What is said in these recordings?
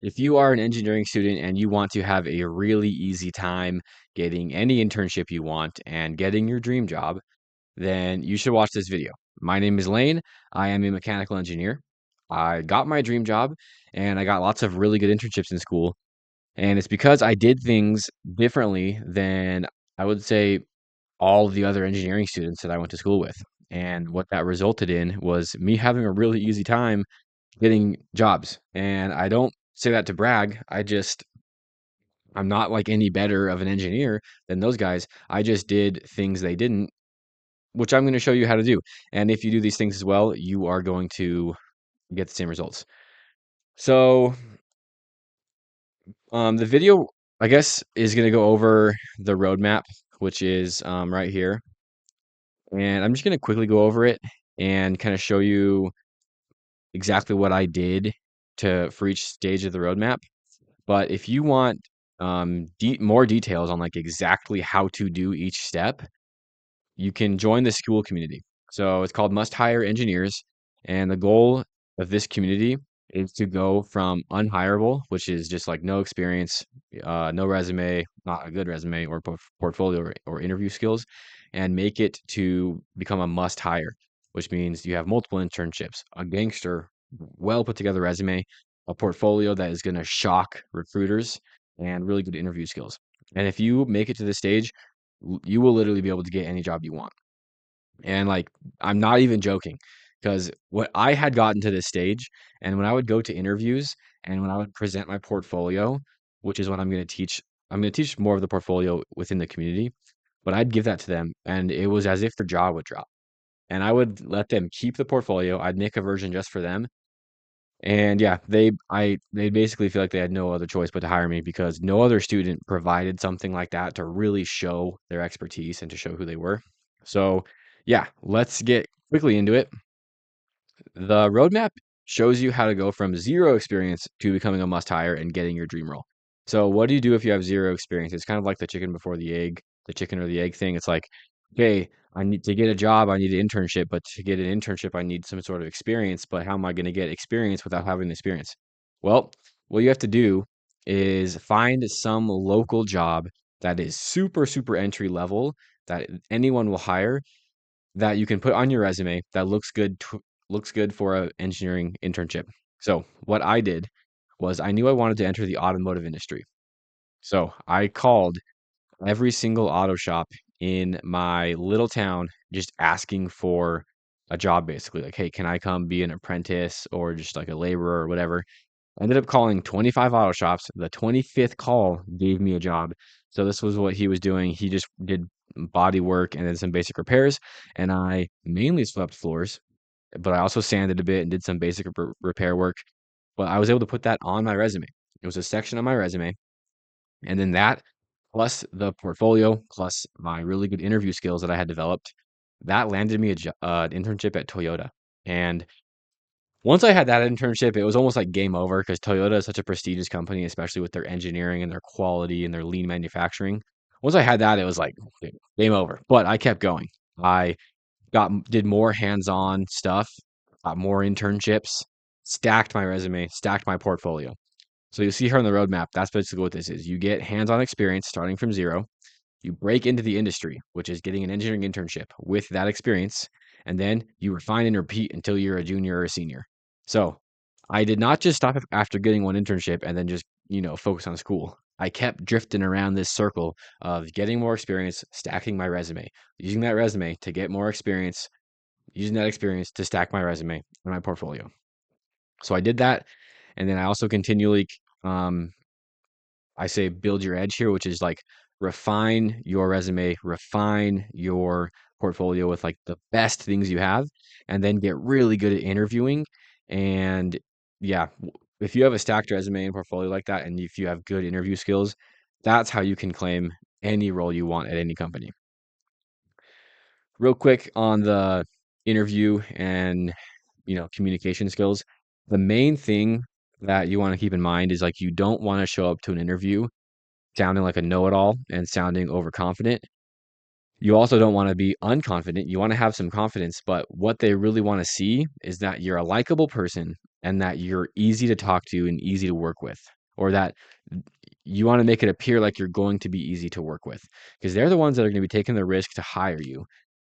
if you are an engineering student and you want to have a really easy time getting any internship you want and getting your dream job, then you should watch this video. My name is Lane. I am a mechanical engineer. I got my dream job and I got lots of really good internships in school. And it's because I did things differently than I would say all the other engineering students that I went to school with. And what that resulted in was me having a really easy time getting jobs. And I don't say that to brag. I'm not like any better of an engineer than those guys. I just did things they didn't, which I'm going to show you how to do. And if you do these things as well, you are going to get the same results. So, the video, I guess, is going to go over the roadmap, which is right here. And I'm just going to quickly go over it and kind of show you exactly what I did for each stage of the roadmap. But if you want more details on like exactly how to do each step, you can join the school community. So it's called Must Hire Engineers, and the goal of this community is to go from unhireable, which is just like no experience, no resume, not a good resume or portfolio or interview skills, and make it to become a must hire, which means you have multiple internships, a gangster, well put together resume, a portfolio that is going to shock recruiters, and really good interview skills. And if you make it to this stage, you will literally be able to get any job you want. And like, I'm not even joking because what I had gotten to this stage, and when I would go to interviews and when I would present my portfolio, which is what I'm going to teach more of the portfolio within the community, but I'd give that to them and it was as if their jaw would drop. And I would let them keep the portfolio. I'd make a version just for them. And yeah, they basically feel like they had no other choice but to hire me because no other student provided something like that to really show their expertise and to show who they were. So, yeah, let's get quickly into it. The roadmap shows you how to go from zero experience to becoming a must hire and getting your dream role. So, what do you do if you have zero experience? It's kind of like the chicken before the egg, the chicken or the egg thing. It's like, okay, I need to get a job, I need an internship, but to get an internship, I need some sort of experience. But how am I going to get experience without having the experience? Well, what you have to do is find some local job that is super, super entry level that anyone will hire that you can put on your resume that looks good for an engineering internship. So what I did was I knew I wanted to enter the automotive industry. So I called every single auto shop in my little town just asking for a job basically like, hey, can I come be an apprentice or just like a laborer or whatever. I ended up calling 25 auto shops. The 25th call gave me a job. So this was what he was doing. He just did body work and then some basic repairs. And I mainly swept floors, but I also sanded a bit and did some basic repair work. But I was able to put that on my resume. It was a section on my resume. And then that, plus the portfolio, plus my really good interview skills that I had developed, that landed me an internship at Toyota. And once I had that internship, it was almost like game over because Toyota is such a prestigious company, especially with their engineering and their quality and their lean manufacturing. Once I had that, it was like game over. But I kept going. I did more hands-on stuff, got more internships, stacked my resume, stacked my portfolio. So you see here on the roadmap, that's basically what this is. You get hands-on experience starting from zero. You break into the industry, which is getting an engineering internship with that experience, and then you refine and repeat until you're a junior or a senior. So I did not just stop after getting one internship and then just, focus on school. I kept drifting around this circle of getting more experience, stacking my resume, using that resume to get more experience, using that experience to stack my resume and my portfolio. So I did that. And then I also continually, um, I say build your edge here, which is like refine your resume, refine your portfolio with like the best things you have, and then get really good at interviewing. And yeah, if you have a stacked resume and portfolio like that, and if you have good interview skills, that's how you can claim any role you want at any company. Real quick on the interview and communication skills, the main thing that you want to keep in mind is like you don't want to show up to an interview sounding like a know-it-all and sounding overconfident. You also don't want to be unconfident. You want to have some confidence, but what they really want to see is that you're a likable person and that you're easy to talk to and easy to work with, or that you want to make it appear like you're going to be easy to work with, because they're the ones that are going to be taking the risk to hire you.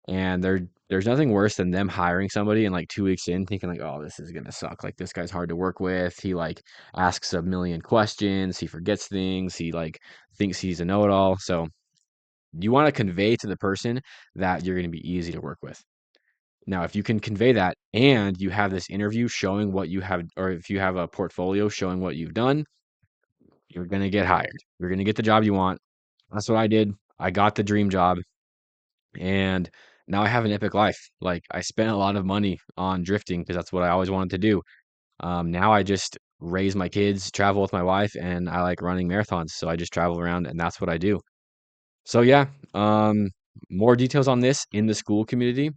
And there's nothing worse than them hiring somebody and like 2 weeks in thinking like, oh, this is gonna suck. Like this guy's hard to work with. He like asks a million questions. He forgets things. He like thinks he's a know-it-all. So you want to convey to the person that you're going to be easy to work with. Now, if you can convey that and you have this interview showing what you have, or if you have a portfolio showing what you've done, you're going to get hired. You're going to get the job you want. That's what I did. I got the dream job, and now I have an epic life. Like I spent a lot of money on drifting because that's what I always wanted to do. Now I just raise my kids, travel with my wife, and I like running marathons. So I just travel around and that's what I do. So yeah, more details on this in the school community.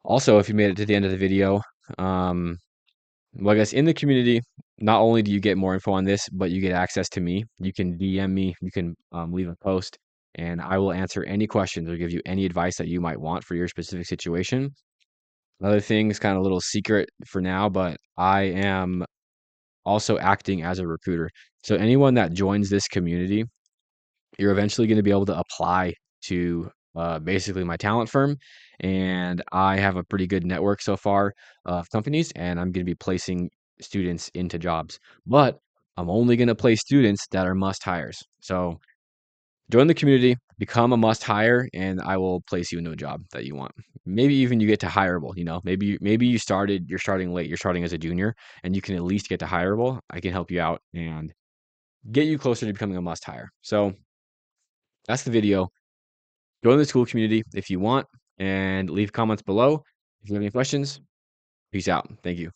Also, if you made it to the end of the video, um, well, I guess in the community, not only do you get more info on this, but you get access to me. You can DM me, you can leave a post, and I will answer any questions or give you any advice that you might want for your specific situation. Another thing is kind of a little secret for now, but I am also acting as a recruiter. So anyone that joins this community, you're eventually going to be able to apply to basically my talent firm. And I have a pretty good network so far of companies, and I'm going to be placing students into jobs. But I'm only going to place students that are must hires. So join the community, become a must hire, and I will place you into a job that you want. Maybe even you get to hireable. Maybe you're starting late, you're starting as a junior, and you can at least get to hireable. I can help you out and get you closer to becoming a must hire. So that's the video. Join the school community if you want, and leave comments below if you have any questions. Peace out. Thank you.